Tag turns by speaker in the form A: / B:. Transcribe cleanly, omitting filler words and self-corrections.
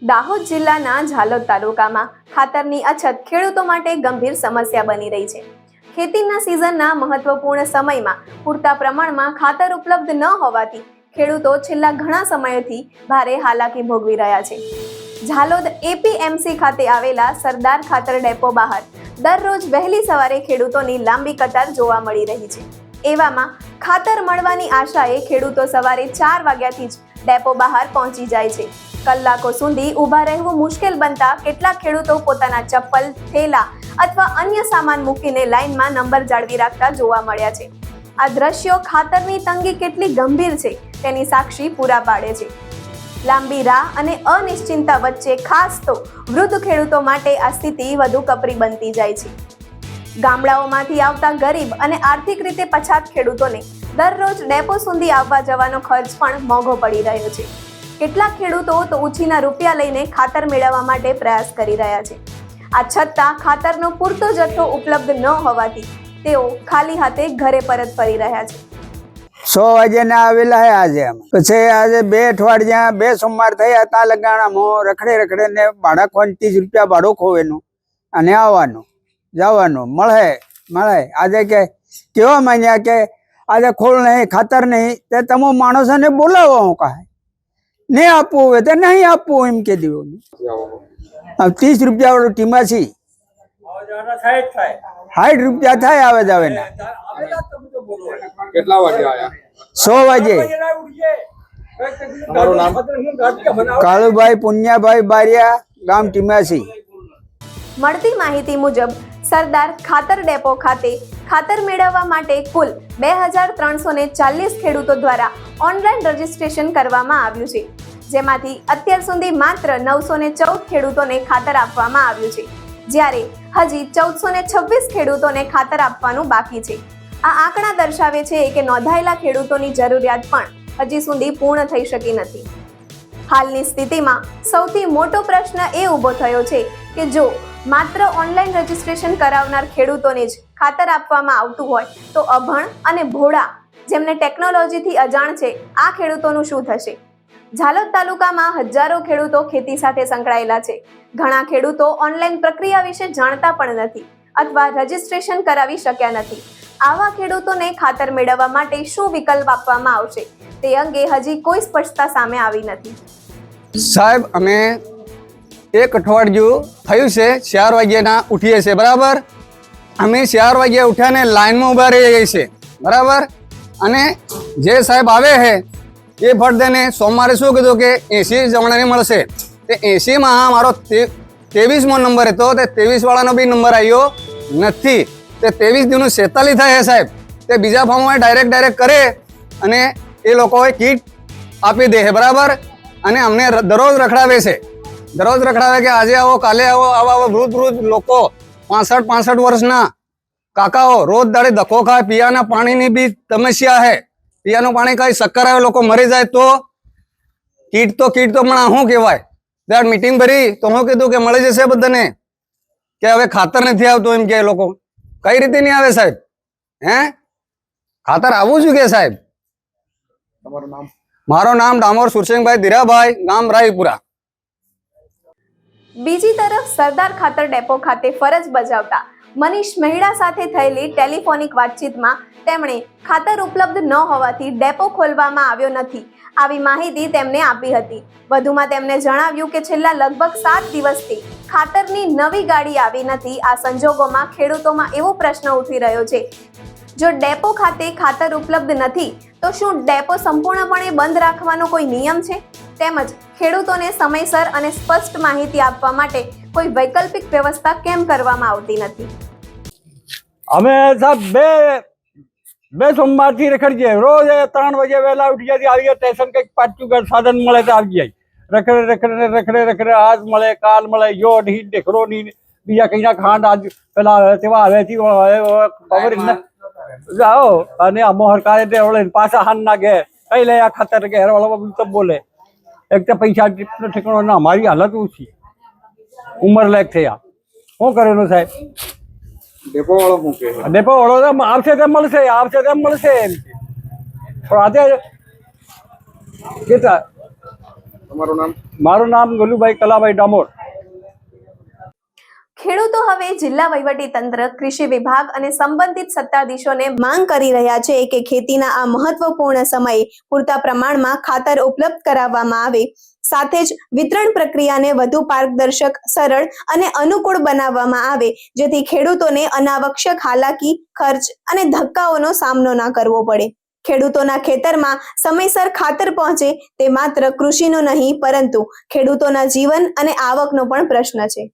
A: દાહોદ જિલ્લાના ઝાલોદ તાલુકામાં ખાતરની અછત ખેડૂતો માટે ગંભીર સમસ્યા બની રહી છે। ખેતીના સિઝનના મહત્વપૂર્ણ સમયમાં પૂરતા પ્રમાણમાં ખાતર ઉપલબ્ધ ન હોવાથી ખેડૂતો છેલ્લા ઘણા સમયથી ભારે હાલાકી ભોગવી રહ્યા છે। ઝાલોદ એપીએમસી ખાતે આવેલા સરદાર ખાતર ડેપો બહાર દરરોજ વહેલી સવારે ખેડૂતોની લાંબી કતાર જોવા મળી રહી છે। એવામાં ખાતર મળવાની આશાએ ખેડૂતો સવારે 4 વાગ્યાથી જ ડેપો બહાર પહોંચી જાય છે। કલાકો સુધી ઊભા રહેવું મુશ્કેલ બનતા કેટલાક ખેડૂતો પોતાના ચપ્પલ, થેલા અથવા અન્ય સામાન મૂકીને લાઇનમાં નંબર જાળવી રાખતા જોવા મળ્યા છે। આ દ્રશ્યો ખાતરની તંગી કેટલી ગંભીર છે તેની સાક્ષી પૂરા પાડે છે। લાંબી રાહ અને અનિશ્ચિતતા વચ્ચે ખાસ તો વૃદ્ધ ખેડૂતો માટે આ સ્થિતિ વધુ કપરી બનતી જાય છે। ગામડાઓમાંથી આવતા ગરીબ અને આર્થિક રીતે પછાત ખેડૂતોને દરરોજ ડેપો સુધી આવવા જવાનો ખર્ચ પણ મોંઘો પડી રહ્યો છે। કેટલાક ખેડૂતો તો ઉછીના રૂપિયા લઈને ખાતર મેળવવા માટે પ્રયાસ કરી રહ્યા છે। આ છતાં ખાતરનો પૂરતો જથ્થો ઉપલબ્ધ ન હોવાથી તેઓ ખાલી હાથે ઘરે પરત ફરી રહ્યા છે।
B: 100 વાગે ના આવેલા હે આજે પછી આજે 2 અઠવાડિયા 2 સોમવાર થયા તા લગાણામાં રખડે ને ભાડા ખોન 30 રૂપિયા ભાડું ખોવેનું અને આવવાનું જવાનું મળે આજે કે કેવા માંગ્યા કે આજે ખોળ નહીં ખાતર નહીં તે તમે માણસોને બોલાવો હું કહે નહીં આપવું હોય તો નહીં આપવું એમ કે દીધું। 30 રૂપિયા વાળું ટીમાસી 60 રૂપિયા થાય આવે જ આવે ને।
C: કેટલા વાગે આયા?
B: 100 વાગે। કાળુભાઈ પુન્યાભાઈ બારિયા, ગામ ટીમાસી।
A: મળતી માહિતી મુજબ સરદાર ખાતર ડેપો ખાતે ખાતર મેળવવા માટે કુલ 2340 ખેડૂતો દ્વારા ઓનલાઈન રજીસ્ટ્રેશન કરવામાં આવ્યું છે, જેમાંથી અત્યાર સુધી માત્ર 914 ખેડૂતોને ખાતર આપવામાં આવ્યું છે, જ્યારે હજી 1426 ખેડૂતોને ખાતર આપવાનું બાકી છે। આ આંકડા દર્શાવે છે કે નોંધાયેલા ખેડૂતોની જરૂરિયાત પણ હજી સુધી પૂર્ણ થઈ શકી નથી। હાલની સ્થિતિમાં સૌથી મોટો પ્રશ્ન એ ઊભો થયો છે કે જો માત્ર ઓનલાઈન રજીસ્ટ્રેશન કરાવનાર ખેડૂતોને જ ખાતર આપવામાં આવતું હોય તો અભણ અને ભોળા જેમને ટેકનોલોજીથી અજાણ છે આ ખેડૂતોનું શું થશે? ઝાલોદ તાલુકામાં હજારો ખેડૂતો ખેતી સાથે સંકળાયેલા છે। ઘણા ખેડૂતો ઓનલાઈન પ્રક્રિયા વિશે જાણતા પણ નથી અથવા રજીસ્ટ્રેશન કરાવી શક્યા નથી। આવા ખેડૂતોને ખાતર મેળવવા માટે શું વિકલ્પ આપવામાં આવશે તે અંગે હજી કોઈ સ્પષ્ટતા સામે આવી નથી।
D: સાહેબ અમે 1 અઠવાડિયું થયું છે 4 વાગ્યાના ઉઠીએ છીએ બરાબર। અમે 4 વાગ્યા ઉઠ્યાને લાઈનમાં ઊભા રહીએ છીએ બરાબર। અને જે સાહેબ આવે છે એ ફટદેને સોમવારે શું કીધું કે 80 જણાને મળશે તે 80માં મારો 23મો નંબર હતો તે 23 વાળાનો બી નંબર આવ્યો નથી। તે 23 દિનનું 46 થાય છે સાહેબ। તે બીજા ફોર્મમાં ડાયરેક્ટ કરે અને એ લોકોએ કીટ આપી દે છે બરાબર। અને અમને દરરોજ રખડાવે છે કે આજે આવો કાલે આવો આવા વૃદ્ધ લોકો 65 વર્ષના કાકાઓ રોજ દાડે ધક્કો ખાય। પીવાના પાણીની બી સમસ્યા છે। પીવાનું પાણી કઈ શક્કર આવે લોકો મરી જાય તો કીટ તો પણ શું કહેવાય? ત્યારે મીટિંગ ભરી તો હું કીધું કે મળી જશે બધાને કે હવે ખાતર નથી આવતું એમ કે લોકો કઈ રીતે નહીં આવે સાહેબ? ખાતર આવવું શું કે સાહેબ?
C: તમારું નામ?
D: મારું નામ ડામોર સુરસિંહભાઈ ધીરાભાઈ, ગામ રાયપુરા।
A: બીજી તરફ સરદાર ખાતર ડેપો ખાતે ફરજ બજાવતા મનીષ મહેડા સાથે થયેલી ટેલિફોનિક વાતચીતમાં તેમણે ખાતર ઉપલબ્ધ ન હોવાથી ડેપો ખોલવામાં આવ્યો નથી આવી માહિતી તેમને આપી હતી। વધુમાં તેમણે જણાવ્યું કે છેલ્લા લગભગ 7 દિવસથી ખાતરની નવી ગાડી આવી નથી। આ સંજોગોમાં ખેડૂતોમાં એવો પ્રશ્ન ઉઠી રહ્યો છે જો ડેપો ખાતે ખાતર ઉપલબ્ધ નથી તો શું ડેપો સંપૂર્ણપણે બંધ રાખવાનો કોઈ નિયમ છે? તેમજ ખેડૂતોને સમયસર અને સ્પષ્ટ માહિતી આપવા માટે કોઈ વૈકલ્પિક વ્યવસ્થા કેમ કરવામાં આવતી નથી?
E: અમે સાહેબ બે સોમવારથી રખડી જાય રોજ 3 વાગે વહેલા ઉઠી જાય આવી ગયા સ્ટેશન કંઈક પાછું સાધન મળે તો આવી જાય રખડે આજ મળે કાલ મળે જો નહીં ઢેકરો નહીં બીજા કઈના ખાંડ આજ પેલા તેવા હવેથી ખબર જાઓ અને અમો હરકારે પાછા હાન ના ગે કઈ લે આ ખાતર કે હેરવાળા તો બોલે એક તો પૈસા ઠેકાણો ના અમારી હાલત ઓછી ઉંમર લાયક થયા શું કરેલું સાહેબ?
C: ડેપો વાળો મૂકે
E: ડેપો વાળો આવશે તેમ મળશે એમ પણ આજે કેટલા
C: તમારું નામ?
E: મારું નામ ગલુભાઈ કલાભાઈ ડામોર.
A: ખેડૂતો હવે જિલ્લા વહીવટી તંત્ર, કૃષિ વિભાગ અને સંબંધિત સત્તાધીશોને માંગ કરી રહ્યા છે કે ખેતીના આ મહત્વપૂર્ણ સમયે પૂરતા પ્રમાણમાં ખાતર ઉપલબ્ધ કરાવવામાં આવે, સાથે જ વિતરણ પ્રક્રિયાને વધુ પારદર્શક, સરળ અને અનુકૂળ બનાવવામાં આવે, જેથી ખેડૂતોને અનાવશ્યક હાલાકી, ખર્ચ અને ધક્કાઓનો સામનો ન કરવો પડે. ખેડૂતોના ખેતરમાં સમયસર ખાતર પહોંચે તે માત્ર કૃષિનો નહીં પરંતુ ખેડૂતોના જીવન અને આવકનો પણ પ્રશ્ન છે.